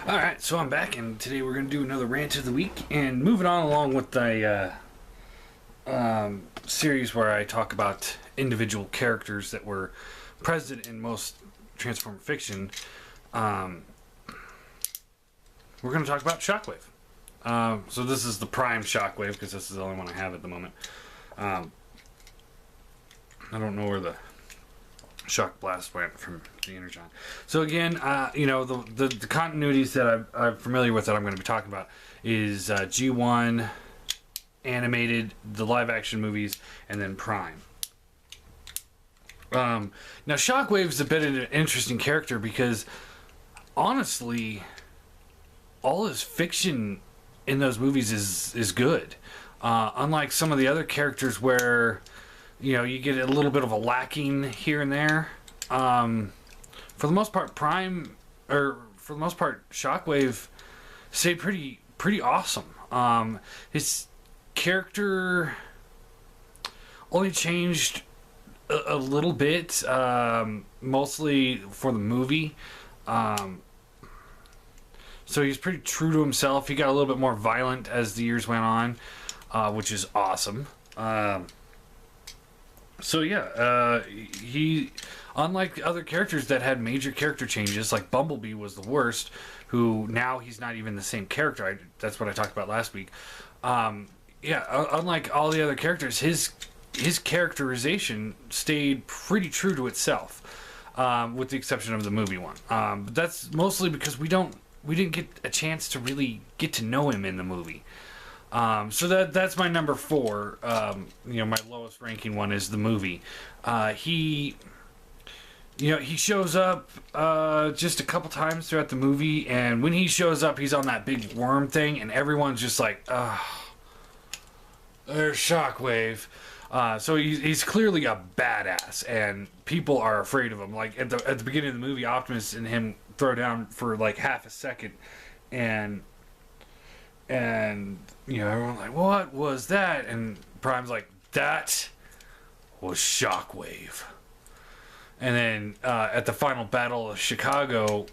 Alright, so I'm back, and today we're going to do another rant of the week, and moving on along with the series where I talk about individual characters that were present in most Transformer fiction. We're going to talk about Shockwave. So this is the Prime Shockwave, because this is the only one I have at the moment. I don't know where the Shock Blast went from the Energon. So again, the continuities that I'm familiar with that I'm going to be talking about is G1, animated, the live action movies, and then Prime. Now Shockwave's a bit of an interesting character because honestly, all his fiction in those movies is good. Unlike some of the other characters where you get a little bit of a lacking here and there. For the most part, Shockwave stayed pretty awesome. His character only changed a little bit, mostly for the movie. So he's pretty true to himself. He got a little bit more violent as the years went on, which is awesome. He, unlike other characters that had major character changes, like Bumblebee was the worst, who now he's not even the same character. That's what I talked about last week. Unlike all the other characters, his characterization stayed pretty true to itself, with the exception of the movie one. But that's mostly because we didn't get a chance to really get to know him in the movie. So that's my number 4. My lowest ranking one is the movie. He shows up just a couple times throughout the movie, and when he shows up, he's on that big worm thing, and everyone's just like, there's Shockwave. So he's clearly a badass, and people are afraid of him. Like at the beginning of the movie, Optimus and him throw down for like half a second, and everyone's like, what was that? And Prime's like, that was Shockwave. And then at the final battle of Chicago,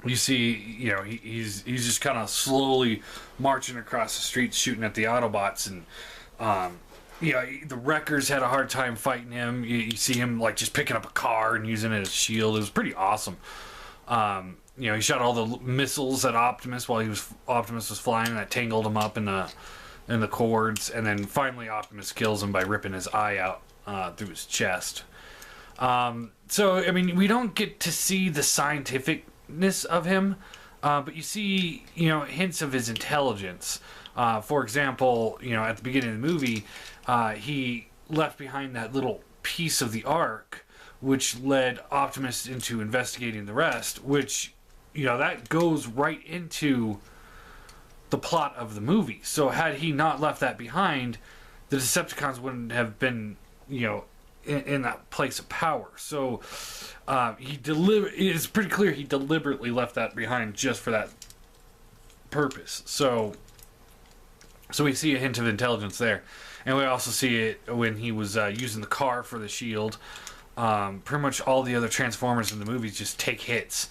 you see, he's just kind of slowly marching across the streets, shooting at the Autobots, and the Wreckers had a hard time fighting him. You see him like just picking up a car and using it as a shield. It was pretty awesome. He shot all the missiles at Optimus while Optimus was flying, and that tangled him up in the cords. And then finally, Optimus kills him by ripping his eye out through his chest. We don't get to see the scientificness of him, but you see, hints of his intelligence. For example, at the beginning of the movie, he left behind that little piece of the Ark, which led Optimus into investigating the rest, which, that goes right into the plot of the movie. So had he not left that behind, the Decepticons wouldn't have been, in that place of power. So it's pretty clear he deliberately left that behind just for that purpose. So we see a hint of intelligence there. And we also see it when he was using the car for the shield. Pretty much all the other Transformers in the movies just take hits.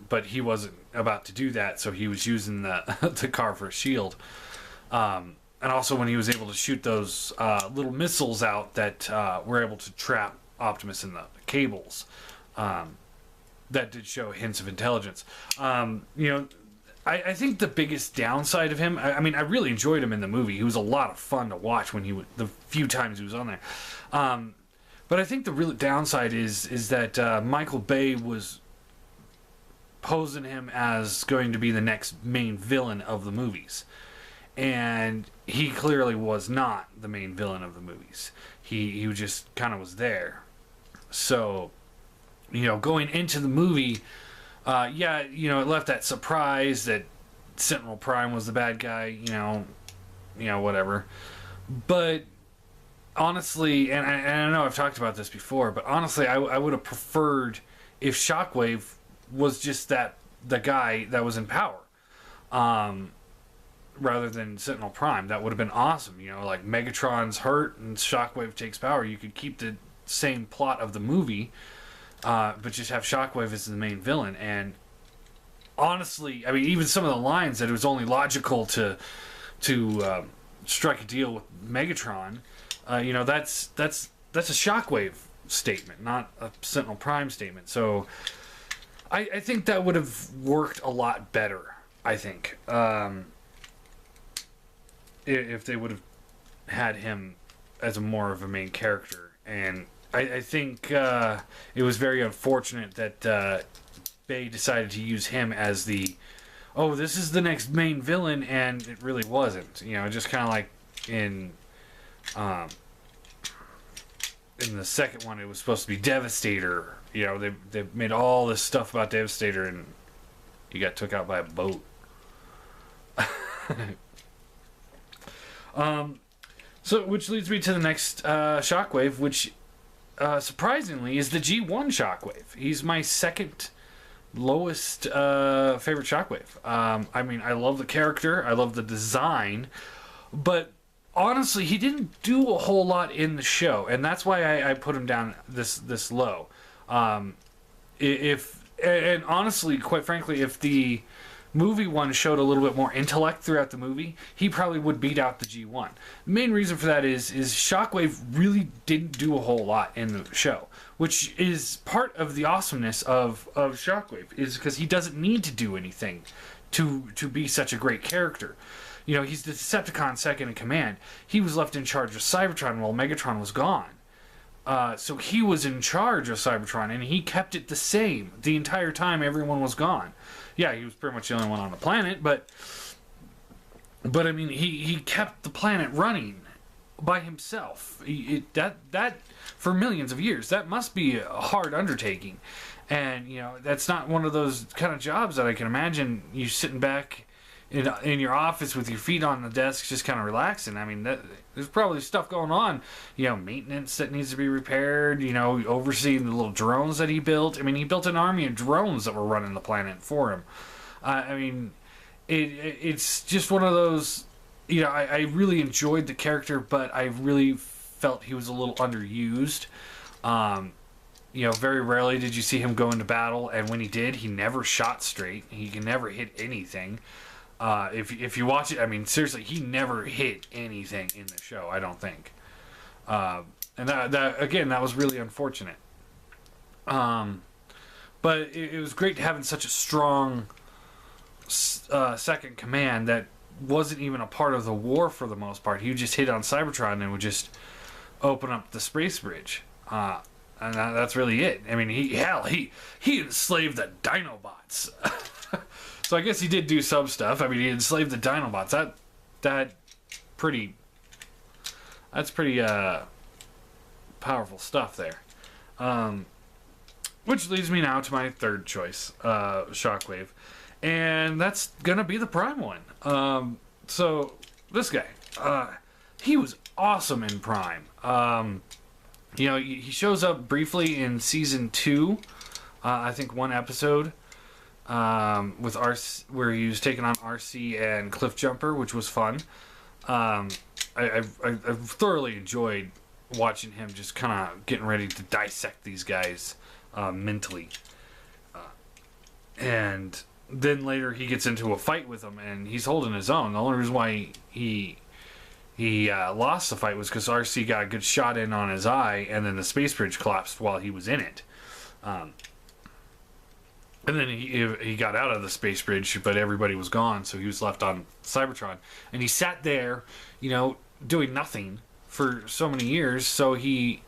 But he wasn't about to do that, so he was using the car for a shield. And also when he was able to shoot those little missiles out that were able to trap Optimus in the cables. That did show hints of intelligence. I think the biggest downside of him, I really enjoyed him in the movie. He was a lot of fun to watch the few times he was on there. But I think the real downside is that Michael Bay was posing him as going to be the next main villain of the movies. And he clearly was not the main villain of the movies. He just kind of was there. So, going into the movie, it left that surprise that Sentinel Prime was the bad guy, whatever. But honestly, and I know I've talked about this before, but honestly, I would have preferred if Shockwave was just the guy that was in power, rather than Sentinel Prime. That would have been awesome. Like Megatron's hurt and Shockwave takes power. You could keep the same plot of the movie, but just have Shockwave as the main villain. And honestly, I mean, even some of the lines that it was only logical to strike a deal with Megatron, that's a Shockwave statement, not a Sentinel Prime statement. So I think that would have worked a lot better. I think if they would have had him as more of a main character. And I think it was very unfortunate that Bay decided to use him as this is the next main villain, and it really wasn't. Just kind of like in the second one, it was supposed to be Devastator. They made all this stuff about Devastator, and he got took out by a boat. So, which leads me to the next Shockwave, which surprisingly is the G1 Shockwave. He's my second lowest favorite Shockwave. I mean, I love the character, I love the design, but honestly, he didn't do a whole lot in the show, and that's why I put him down this low. And honestly, quite frankly, if the movie one showed a little bit more intellect throughout the movie, he probably would beat out the G1. The main reason for that is Shockwave really didn't do a whole lot in the show, which is part of the awesomeness of Shockwave, is because he doesn't need to do anything to be such a great character. He's the Decepticon second in command. He was left in charge of Cybertron while Megatron was gone. So he was in charge of Cybertron, and he kept it the same the entire time everyone was gone. Yeah, he was pretty much the only one on the planet, but I mean, he kept the planet running by himself. That for millions of years, that must be a hard undertaking. And that's not one of those kind of jobs that I can imagine you sitting back in your office with your feet on the desk, just kind of relaxing. I mean, there's probably stuff going on, maintenance that needs to be repaired, overseeing the little drones that he built. I mean, he built an army of drones that were running the planet for him. I mean, it's just one of those, I really enjoyed the character, but I really felt he was a little underused. Very rarely did you see him go into battle, and when he did, he never shot straight. He can never hit anything. If you watch it, I mean, seriously, he never hit anything in the show, I don't think. And that was really unfortunate. But it was great having such a strong second command that wasn't even a part of the war for the most part. He would just hit on Cybertron and would just open up the space bridge. And that's really it. I mean, he enslaved the Dinobots. So I guess he did do some stuff. I mean, he enslaved the Dinobots. That's pretty powerful stuff there. Which leads me now to my third choice, Shockwave, and that's gonna be the Prime one. So this guy, he was awesome in Prime. He shows up briefly in season 2, I think one episode. With RC, where he was taking on RC and Cliffjumper, which was fun. I thoroughly enjoyed watching him just kind of getting ready to dissect these guys mentally. And then later he gets into a fight with them, and he's holding his own. The only reason why he lost the fight was because RC got a good shot in on his eye, and then the space bridge collapsed while he was in it. And then he got out of the space bridge, but everybody was gone, so he was left on Cybertron. And he sat there, doing nothing for so many years. So he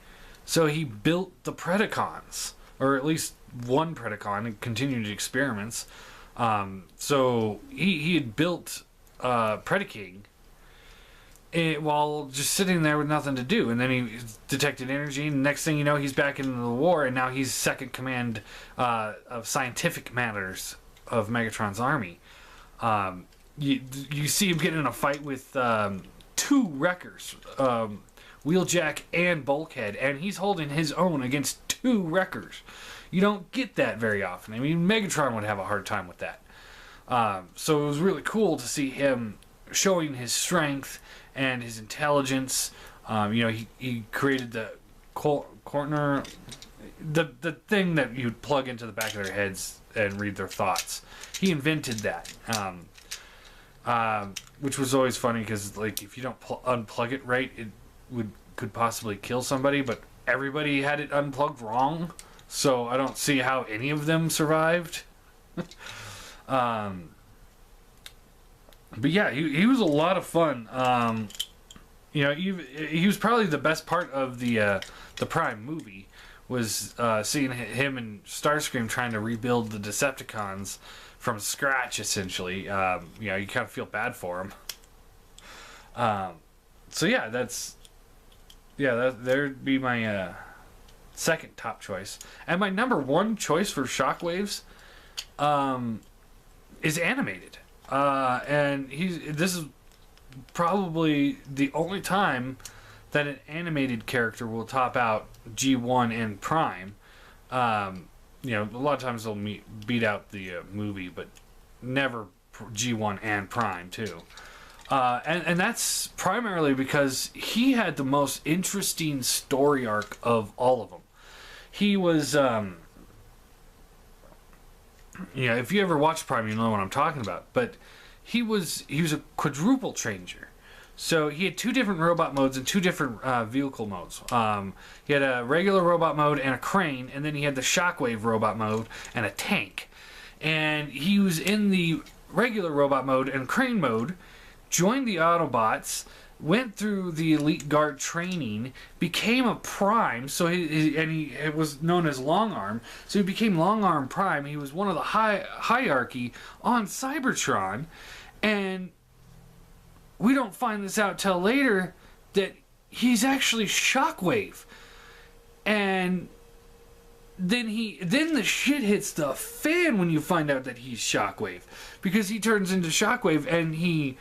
built the Predacons, or at least one Predacon, and continued experiments. So he had built Predaking while just sitting there with nothing to do, and then he detected energy, and next thing you know, he's back into the war, and now he's second command of scientifick matters of Megatron's army. You see him get in a fight with 2 wreckers, Wheeljack and Bulkhead, and he's holding his own against 2 wreckers. You don't get that very often. I mean, Megatron would have a hard time with that. So it was really cool to see him showing his strength and his intelligence. He created the corner the thing that you'd plug into the back of their heads and read their thoughts. He invented that, which was always funny because like if you don't unplug it right, it could possibly kill somebody. But everybody had it unplugged wrong, so I don't see how any of them survived. But yeah, he was a lot of fun. You know, he was probably the best part of the Prime movie was seeing him and Starscream trying to rebuild the Decepticons from scratch, essentially. You know, you kind of feel bad for him. So yeah, there'd be my second top choice, and my number one choice for Shockwaves is animated. And this is probably the only time that an animated character will top out G1 and Prime. You know, a lot of times they'll beat out the movie, but never G1 and Prime too. And that's primarily because he had the most interesting story arc of all of them. He was, you know, if you ever watch Prime, you know what I'm talking about. But he was a quadruple changer. So he had two different robot modes and two different vehicle modes. He had a regular robot mode and a crane, and then he had the Shockwave robot mode and a tank. And he was in the regular robot mode and crane mode, joined the Autobots, went through the Elite Guard training, became a Prime, so he was known as Long Arm, so he became Long Arm Prime. He was one of the hierarchy on Cybertron, and we don't find this out till later that he's actually Shockwave. And then the shit hits the fan when you find out that he's Shockwave, because he turns into Shockwave and he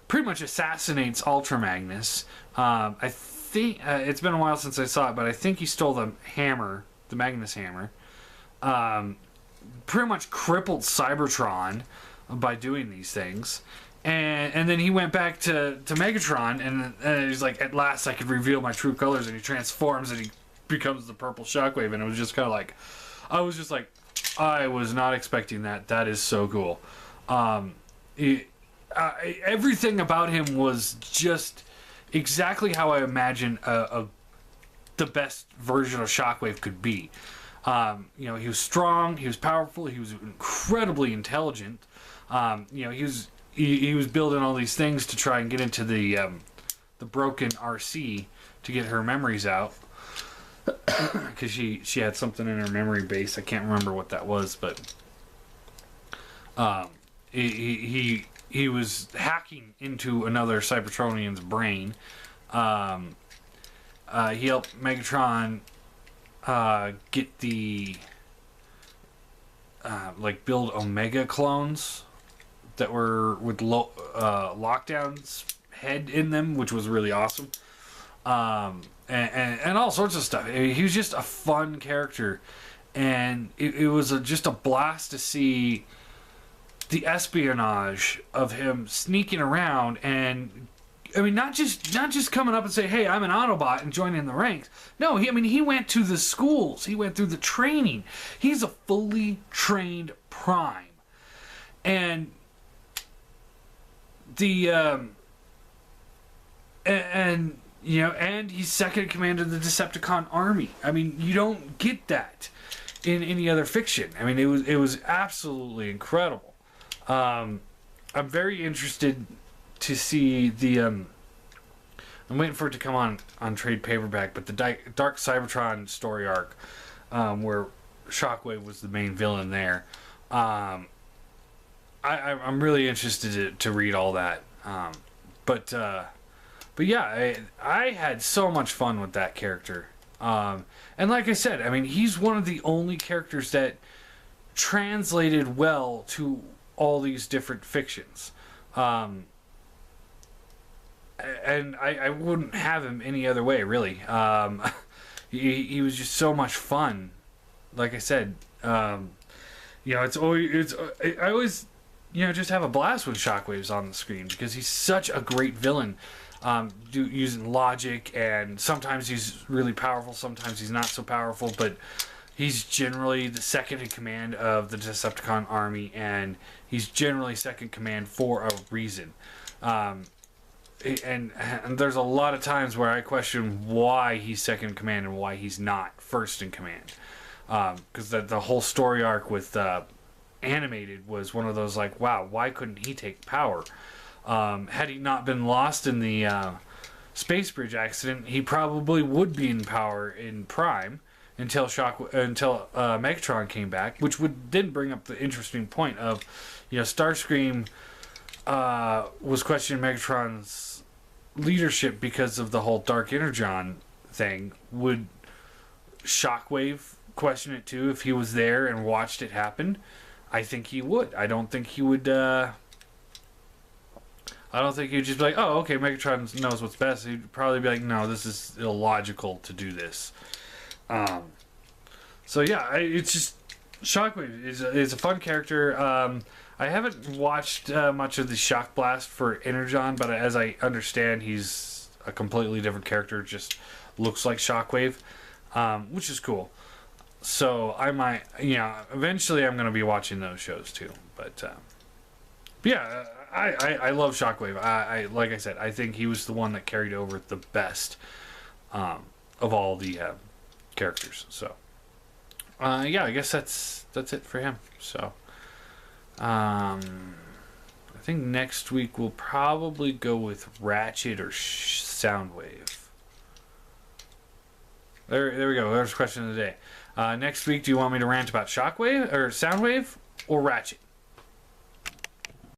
pretty much assassinates Ultra Magnus. I think it's been a while since I saw it, but I think he stole the hammer, the Magnus hammer. Pretty much crippled Cybertron by doing these things. And then he went back to Megatron, and he's like, at last I could reveal my true colors, and he transforms and he becomes the purple Shockwave, and it was just kind of like, I was not expecting that. That is so cool. Everything about him was just exactly how I imagine the best version of Shockwave could be. You know, he was strong, he was powerful, he was incredibly intelligent. You know, he was building all these things to try and get into the broken RC to get her memories out, because she had something in her memory base. I can't remember what that was, but he was hacking into another Cybertronian's brain. He helped Megatron get the build Omega clones that were with Lockdown's head in them, which was really awesome. And all sorts of stuff. He was just a fun character, and it was just a blast to see the espionage of him sneaking around. And I mean, not just coming up and say, "Hey, I'm an Autobot," and joining the ranks. No, he went to the schools. He went through the training. He's a fully trained Prime, and and he's second in command of the Decepticon army. I mean, you don't get that in any other fiction. I mean, it was absolutely incredible. I'm very interested to see the I'm waiting for it to come on trade paperback, but the Dark Cybertron story arc, where Shockwave was the main villain there. I'm really interested to read all that. But yeah, I had so much fun with that character. And like I said, I mean, he's one of the only characters that translated well to all these different fictions. And I wouldn't have him any other way, really. He was just so much fun. Like I said, I always just have a blast when Shockwave's on the screen because he's such a great villain. Using logic, and sometimes he's really powerful, sometimes he's not so powerful, but he's generally the second in command of the Decepticon army, and he's generally second command for a reason. And there's a lot of times where I question why he's second in command and why he's not first in command. Because the whole story arc with Animated was one of those like, wow, why couldn't he take power? Had he not been lost in the space bridge accident, he probably would be in power in Prime until Megatron came back, which did bring up the interesting point of, Starscream was questioning Megatron's leadership because of the whole Dark Energon thing. Would Shockwave question it too if he was there and watched it happen? I think he would. I don't think he would. I don't think he'd just be like, "Oh, okay, Megatron knows what's best." He'd probably be like, "No, this is illogical to do this." So yeah, it's just Shockwave is a fun character. I haven't watched much of the Shock Blast for Energon, but as I understand, he's a completely different character. Just looks like Shockwave, which is cool. So I might, eventually I'm going to be watching those shows too. But yeah, I love Shockwave. I like I said, I think he was the one that carried over the best of all the characters. So yeah, I guess that's it for him. So I think next week we'll probably go with Ratchet or Soundwave. There we go. There's the question of the day. Next week, do you want me to rant about Shockwave or Soundwave or Ratchet?